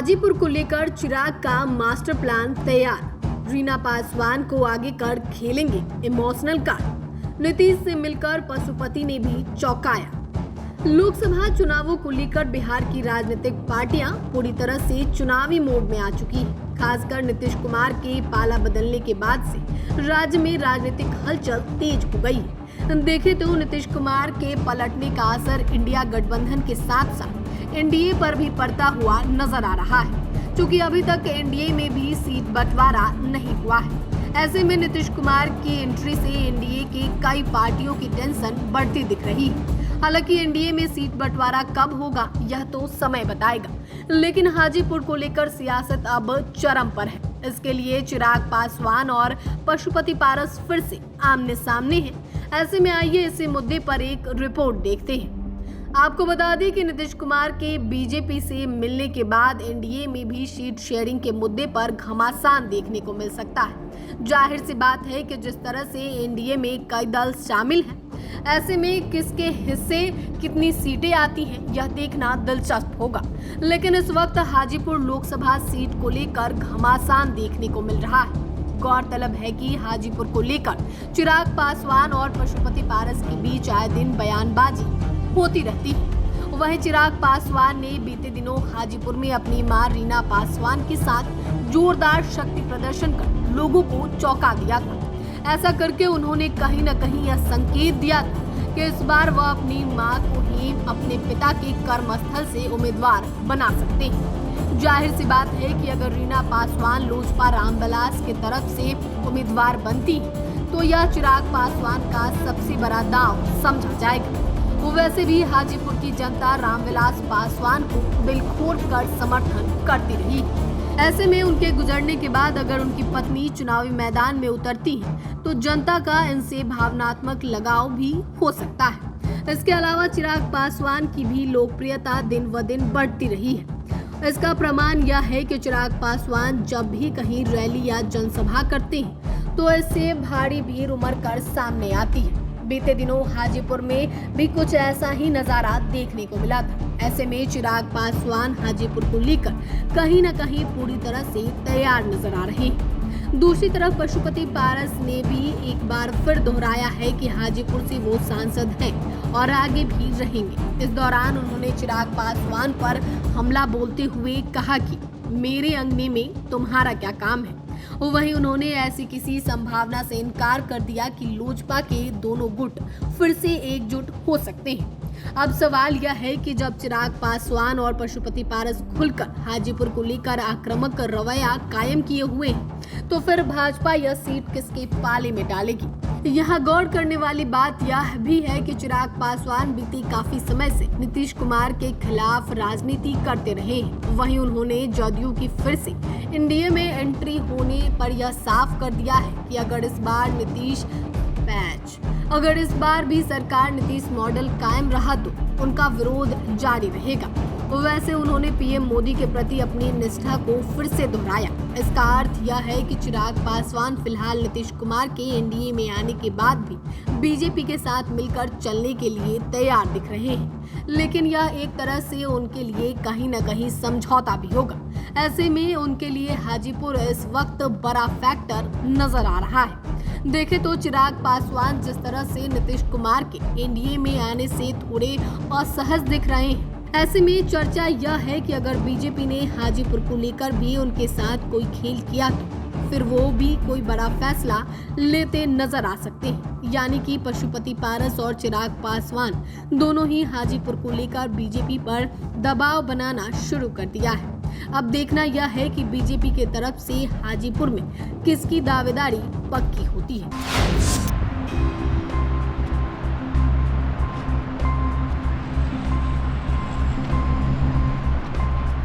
हाजीपुर को लेकर चिराग का मास्टर प्लान तैयार। रीना पासवान को आगे कर खेलेंगे इमोशनल कार्ड। नीतीश से मिलकर पशुपति ने भी चौंकाया। लोकसभा चुनावों को लेकर बिहार की राजनीतिक पार्टियां पूरी तरह से चुनावी मोड में आ चुकी हैं। खासकर नीतीश कुमार के पाला बदलने के बाद से राज्य में राजनीतिक हलचल तेज हो गई है। देखे तो नीतीश कुमार के पलटने का असर इंडिया गठबंधन के साथ साथ एनडीए पर भी पड़ता हुआ नजर आ रहा है, क्योंकि अभी तक एनडीए में भी सीट बंटवारा नहीं हुआ है। ऐसे में नीतीश कुमार की एंट्री से एनडीए की कई पार्टियों की टेंशन बढ़ती दिख रही है। हालांकि एनडीए में सीट बंटवारा कब होगा यह तो समय बताएगा, लेकिन हाजीपुर को लेकर सियासत अब चरम पर है। इसके लिए चिराग पासवान और पशुपति पारस फिर से आमने सामने हैं। ऐसे में आइए इसी मुद्दे पर एक रिपोर्ट देखते हैं। आपको बता दें कि नीतीश कुमार के बीजेपी से मिलने के बाद एनडीए में भी सीट शेयरिंग के मुद्दे पर घमासान देखने को मिल सकता है। जाहिर सी बात है कि जिस तरह से एनडीए में कई दल शामिल हैं, ऐसे में किसके हिस्से कितनी सीटें आती हैं यह देखना दिलचस्प होगा। लेकिन इस वक्त हाजीपुर लोकसभा सीट को लेकर घमासान देखने को मिल रहा है। गौरतलब है कि हाजीपुर को लेकर चिराग पासवान और पशुपति पारस के बीच आए दिन बयानबाजी होती रहती है। वहीं चिराग पासवान ने बीते दिनों हाजीपुर में अपनी मां रीना पासवान के साथ जोरदार शक्ति प्रदर्शन कर लोगों को चौंका दिया था। ऐसा करके उन्होंने कहीं न कहीं यह संकेत दिया था कि इस बार वह अपनी मां को ही अपने पिता के कर्मस्थल से उम्मीदवार बना सकते हैं। जाहिर सी बात है कि अगर रीना पासवान लोजपा रामविलास की तरफ से उम्मीदवार बनती है तो यह चिराग पासवान का सबसे बड़ा दांव समझा जाएगा। वो वैसे भी हाजीपुर की जनता रामविलास पासवान को दिल खोल कर समर्थन करती रही। ऐसे में उनके गुजरने के बाद अगर उनकी पत्नी चुनावी मैदान में उतरती है तो जनता का इनसे भावनात्मक लगाव भी हो सकता है। इसके अलावा चिराग पासवान की भी लोकप्रियता दिन व दिन बढ़ती रही है। इसका प्रमाण यह है कि चिराग पासवान जब भी कहीं रैली या जनसभा करते हैं तो इससे भारी भीड़ उमड़ कर सामने आती है। बीते दिनों हाजीपुर में भी कुछ ऐसा ही नजारा देखने को मिला था। ऐसे में चिराग पासवान हाजीपुर को लेकर कहीं न कहीं पूरी तरह से तैयार नजर आ रहे हैं। दूसरी तरफ पशुपति पारस ने भी एक बार फिर दोहराया है कि हाजीपुर से वो सांसद हैं और आगे भी रहेंगे। इस दौरान उन्होंने चिराग पासवान पर हमला बोलते हुए कहा कि मेरे अंगने में तुम्हारा क्या काम है। वहीं उन्होंने ऐसी किसी संभावना से इनकार कर दिया कि लोजपा के दोनों गुट फिर से एकजुट हो सकते हैं। अब सवाल यह है कि जब चिराग पासवान और पशुपति पारस खुलकर हाजीपुर को लेकर आक्रामक रवैया कायम किए हुए हैं तो फिर भाजपा यह सीट किसके पाले में डालेगी। यहाँ गौर करने वाली बात यह भी है कि चिराग पासवान बीते काफी समय से नीतीश कुमार के खिलाफ राजनीति करते रहे हैं। वहीं उन्होंने जदयू की फिर से एनडीए में एंट्री होने पर यह साफ कर दिया है कि अगर इस बार भी सरकार नीतीश मॉडल कायम रहा तो उनका विरोध जारी रहेगा। वैसे उन्होंने पीएम मोदी के प्रति अपनी निष्ठा को फिर से दोहराया। इसका अर्थ यह है कि चिराग पासवान फिलहाल नीतीश कुमार के एनडीए में आने के बाद भी बीजेपी के साथ मिलकर चलने के लिए तैयार दिख रहे हैं, लेकिन यह एक तरह से उनके लिए कहीं न कहीं समझौता भी होगा। ऐसे में उनके लिए हाजीपुर इस वक्त बड़ा फैक्टर नजर आ रहा है। देखे तो चिराग पासवान जिस तरह से नीतीश कुमार के एनडीए में आने से थोड़े असहज दिख रहे हैं। ऐसे में चर्चा यह है कि अगर बीजेपी ने हाजीपुर को लेकर भी उनके साथ कोई खेल किया तो फिर वो भी कोई बड़ा फैसला लेते नजर आ सकते हैं। यानी कि पशुपति पारस और चिराग पासवान दोनों ही हाजीपुर को लेकर बीजेपी पर दबाव बनाना शुरू कर दिया है। अब देखना यह है कि बीजेपी की तरफ से हाजीपुर में किसकी दावेदारी पक्की होती है।